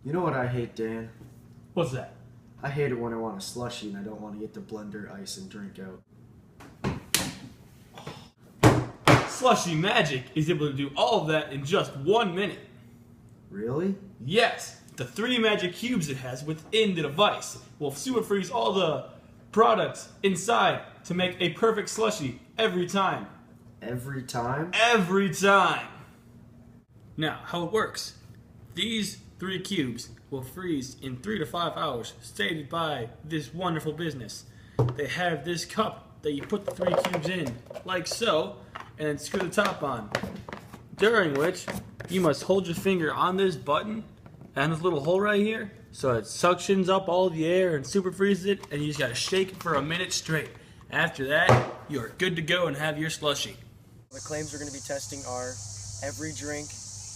You know what I hate, Dan? What's that? I hate it when I want a slushie and I don't want to get the blender, ice, and drink out. Slushy Magic is able to do all of that in just 1 minute. Really? Yes, the 3 magic cubes it has within the device will super freeze all the products inside to make a perfect slushy every time. Every time? Every time! Now, how it works. These 3 cubes will freeze in 3 to 5 hours, stated by this wonderful business. They have this cup that you put the 3 cubes in, like so, and then screw the top on. During which, you must hold your finger on this button and this little hole right here, so it suctions up all the air and super freezes it, and you just gotta shake it for a minute straight. After that, you are good to go and have your slushie. The claims we're going to be testing are every drink,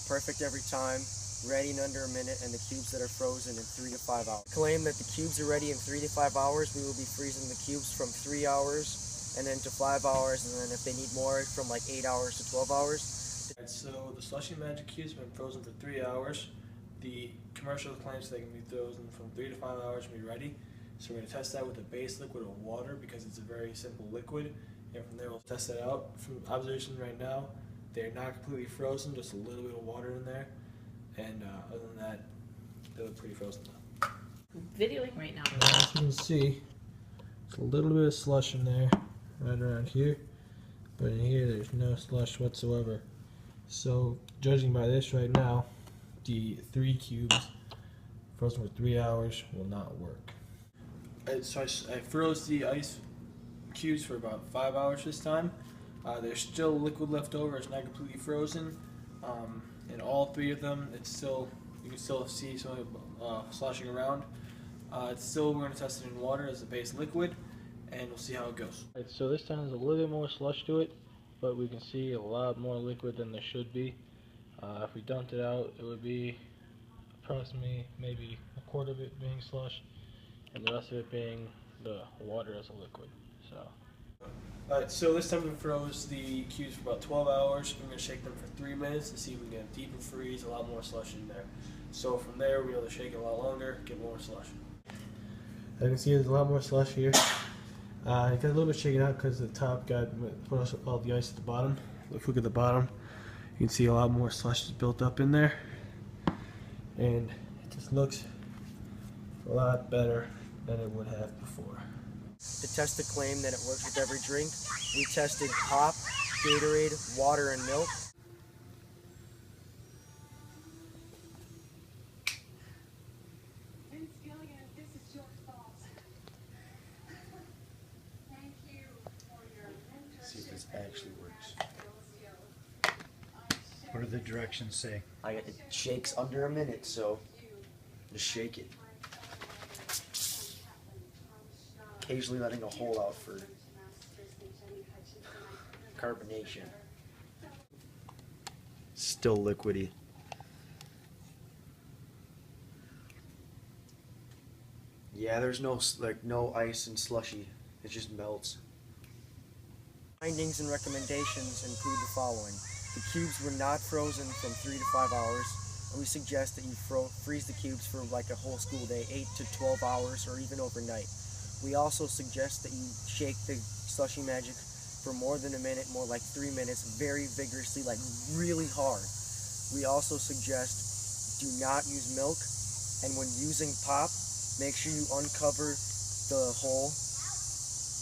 perfect every time, ready in under a minute, and the cubes that are frozen in 3 to 5 hours. Claim that the cubes are ready in 3 to 5 hours. We will be freezing the cubes from 3 hours and then to 5 hours, and then if they need more, from like 8 hours to 12 hours. So the Slushy Magic Cubes have been frozen for 3 hours. The commercial claims they can be frozen from 3 to 5 hours and be ready. So we're going to test that with a base liquid of water because it's a very simple liquid. And from there we'll test it out. From observation right now, they're not completely frozen, just a little bit of water in there. And other than that, they look pretty frozen now. Videoing right now. As you can see, there's a little bit of slush in there, right around here. But in here, there's no slush whatsoever. So, judging by this right now, the 3 cubes frozen for 3 hours will not work. So I froze the ice cubes for about 5 hours this time. There's still liquid left over. It's not completely frozen. In all 3 of them, it's still, you can still see some sloshing around. It's still, we're going to test it in water as a base liquid, and we'll see how it goes. Right, so this time there's a little bit more slush to it, but we can see a lot more liquid than there should be. If we dumped it out, it would be approximately maybe a quarter of it being slush, and the rest of it being the water as a liquid. Alright, so this time we froze the cubes for about 12 hours. We're going to shake them for 3 minutes to see if we can get a deeper freeze, a lot more slush in there. So from there, we'll be able to shake it a lot longer, get more slush. As you can see, there's a lot more slush here. It got a little bit shaken out because the top got put all the ice at the bottom. If we look at the bottom, you can see a lot more slush is built up in there, and it just looks a lot better than it would have before. To test the claim that it works with every drink, we tested pop, Gatorade, water, and milk. See if this actually works. What do the directions say? It shakes under a minute, so just shake it. Occasionally letting a hole out for carbonation. Still liquidy. Yeah, there's no ice and slushy. It just melts. Findings and recommendations include the following. The cubes were not frozen from 3 to 5 hours, and we suggest that you freeze the cubes for like a whole school day, 8 to 12 hours, or even overnight. We also suggest that you shake the Slushy Magic for more than a minute, more like 3 minutes, very vigorously, like really hard. We also suggest do not use milk, and when using pop, make sure you uncover the hole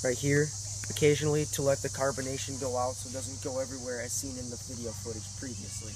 right here occasionally to let the carbonation go out so it doesn't go everywhere as seen in the video footage previously.